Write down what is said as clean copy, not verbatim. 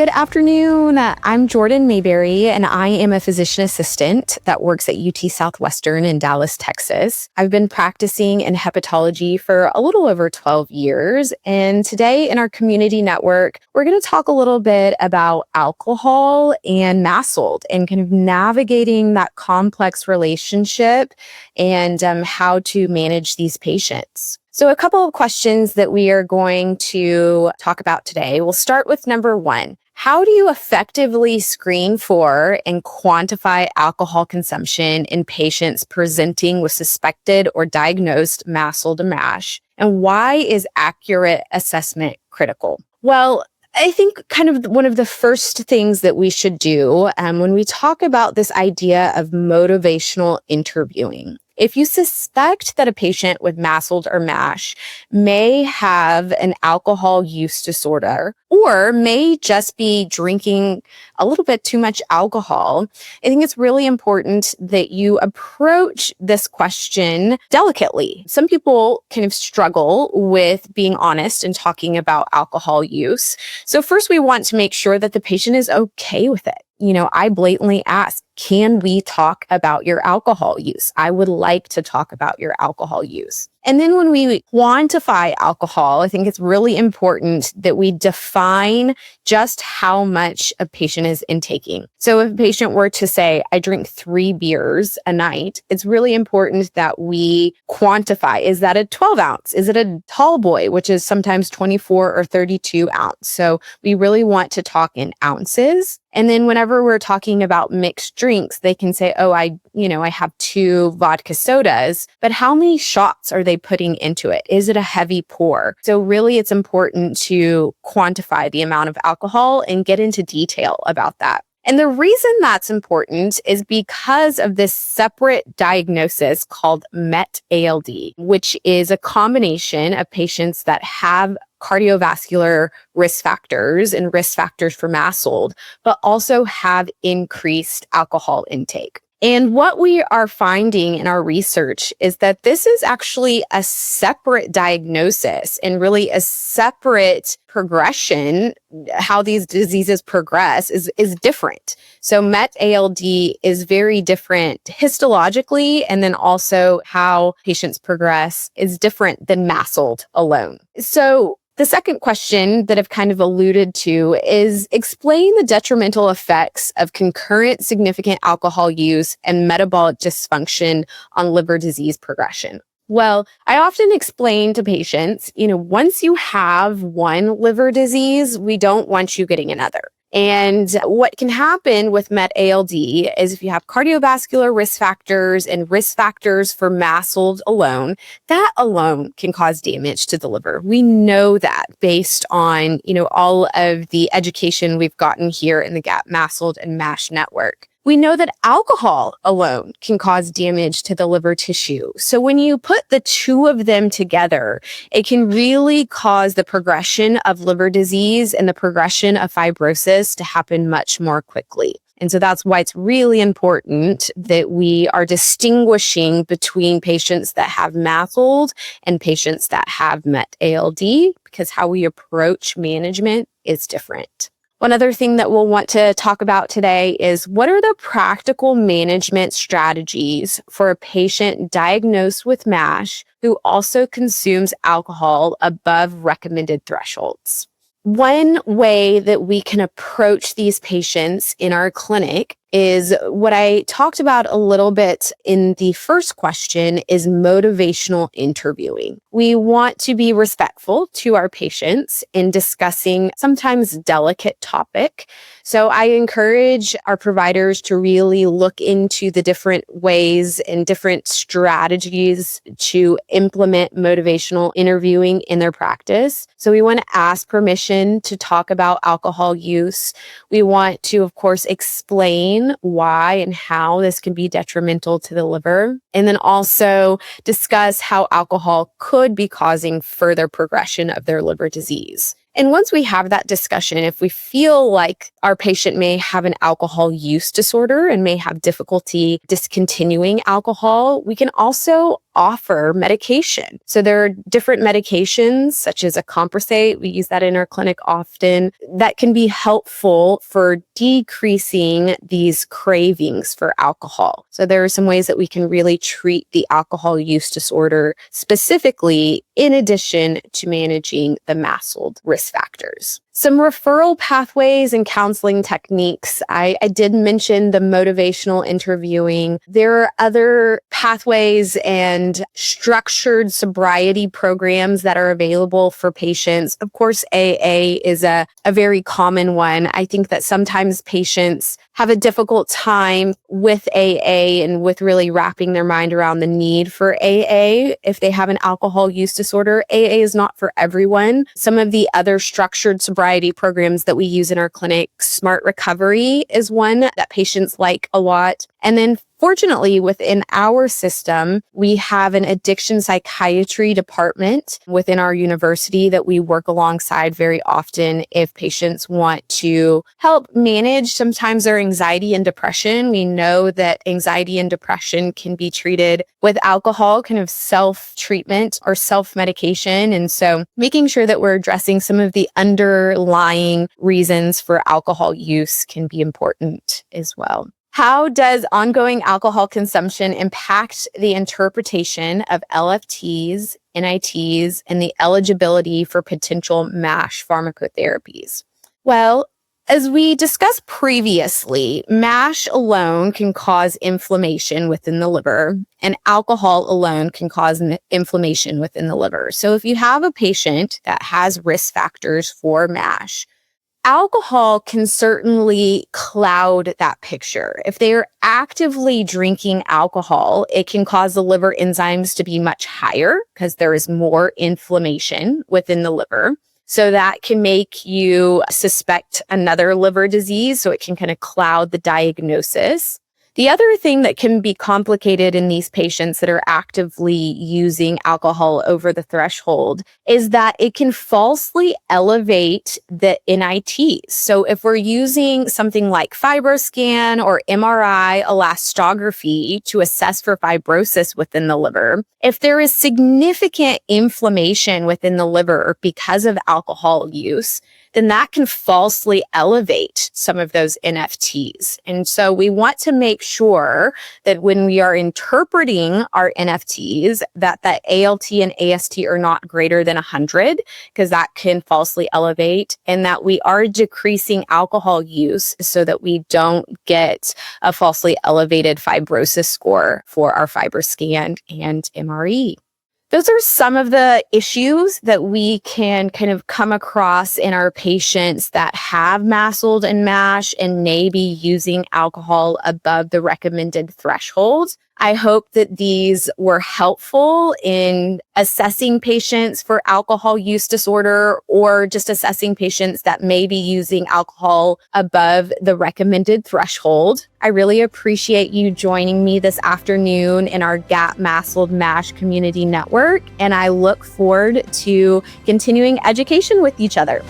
Good afternoon. I'm Jordan Mayberry, and I am a physician assistant that works at UT Southwestern in Dallas, Texas. I've been practicing in hepatology for a little over 12 years. And today in our community network, we're going to talk a little bit about alcohol and MASLD and kind of navigating that complex relationship and how to manage these patients. So a couple of questions that we are going to talk about today. We'll start with number one. How do you effectively screen for and quantify alcohol consumption in patients presenting with suspected or diagnosed MASLD and MASH? And why is accurate assessment critical? Well, I think kind of one of the first things that we should do when we talk about this idea of motivational interviewing. If you suspect that a patient with MASLD or MASH may have an alcohol use disorder or may just be drinking a little bit too much alcohol, I think it's really important that you approach this question delicately. Some people kind of struggle with being honest and talking about alcohol use. So first, we want to make sure that the patient is okay with it. I blatantly ask, can we talk about your alcohol use? I would like to talk about your alcohol use. And then when we quantify alcohol, I think it's really important that we define just how much a patient is intaking. So if a patient were to say, I drink 3 beers a night, it's really important that we quantify. Is that a 12 ounce? Is it a tall boy, which is sometimes 24 or 32 ounce? So we really want to talk in ounces. And then whenever we're talking about mixed drinks, they can say, oh, I have 2 vodka sodas, but how many shots are they putting into it? Is it a heavy pour? So really, it's important to quantify the amount of alcohol and get into detail about that. And the reason that's important is because of this separate diagnosis called MASLD, which is a combination of patients that have cardiovascular risk factors and risk factors for MASLD, but also have increased alcohol intake. And what we are finding in our research is that this is actually a separate diagnosis and really a separate progression. How these diseases progress is different. So MASLD is very different histologically, and then also how patients progress is different than MASLD alone. So the second question that I've kind of alluded to is explain the detrimental effects of concurrent significant alcohol use and metabolic dysfunction on liver disease progression. Well, I often explain to patients, once you have one liver disease, we don't want you getting another. And what can happen with MASLD is if you have cardiovascular risk factors and risk factors for MASLD alone, that alone can cause damage to the liver. We know that based on, all of the education we've gotten here in the GAP MASLD and MASH network. We know that alcohol alone can cause damage to the liver tissue. So when you put the two of them together, it can really cause the progression of liver disease and the progression of fibrosis to happen much more quickly. And so that's why it's really important that we are distinguishing between patients that have MASLD and patients that have MASLD, because how we approach management is different. One other thing that we'll want to talk about today is what are the practical management strategies for a patient diagnosed with MASH who also consumes alcohol above recommended thresholds? One way that we can approach these patients in our clinic is what I talked about a little bit in the first question is motivational interviewing. We want to be respectful to our patients in discussing sometimes delicate topic. So I encourage our providers to really look into the different ways and different strategies to implement motivational interviewing in their practice. So we want to ask permission to talk about alcohol use. We want to, of course, explain why and how this can be detrimental to the liver, and then also discuss how alcohol could be causing further progression of their liver disease. And once we have that discussion, if we feel like our patient may have an alcohol use disorder and may have difficulty discontinuing alcohol, we can also offer medication. So there are different medications such as acamprosate, we use that in our clinic often, that can be helpful for decreasing these cravings for alcohol. So there are some ways that we can really treat the alcohol use disorder specifically in addition to managing the MASLD risk factors. Some referral pathways and counseling techniques. I did mention the motivational interviewing. There are other pathways and structured sobriety programs that are available for patients. Of course, AA is a very common one. I think that sometimes patients have a difficult time with AA and with really wrapping their mind around the need for AA. If they have an alcohol use disorder, AA is not for everyone. Some of the other structured sobriety programs that we use in our clinic, Smart Recovery is one that patients like a lot. And then fortunately, within our system, we have an addiction psychiatry department within our university that we work alongside very often if patients want to help manage sometimes their anxiety and depression. We know that anxiety and depression can be treated with alcohol, kind of self-treatment or self-medication. And so making sure that we're addressing some of the underlying reasons for alcohol use can be important as well. How does ongoing alcohol consumption impact the interpretation of LFTs, NITs, and the eligibility for potential MASH pharmacotherapies? Well, as we discussed previously, MASH alone can cause inflammation within the liver, and alcohol alone can cause inflammation within the liver. So if you have a patient that has risk factors for MASH, alcohol can certainly cloud that picture. If they are actively drinking alcohol, it can cause the liver enzymes to be much higher because there is more inflammation within the liver. So that can make you suspect another liver disease. So it can kind of cloud the diagnosis. The other thing that can be complicated in these patients that are actively using alcohol over the threshold is that it can falsely elevate the NITs. So if we're using something like FibroScan or MRI elastography to assess for fibrosis within the liver, if there is significant inflammation within the liver because of alcohol use, then that can falsely elevate some of those NFTs. And so we want to make sure that when we are interpreting our NFTs, that the ALT and AST are not greater than 100, because that can falsely elevate, and that we are decreasing alcohol use so that we don't get a falsely elevated fibrosis score for our FibroScan and MRE. Those are some of the issues that we can kind of come across in our patients that have MASLD and MASH and may be using alcohol above the recommended threshold. I hope that these were helpful in assessing patients for alcohol use disorder or just assessing patients that may be using alcohol above the recommended threshold. I really appreciate you joining me this afternoon in our GAP MASLD MASH community network, and I look forward to continuing education with each other.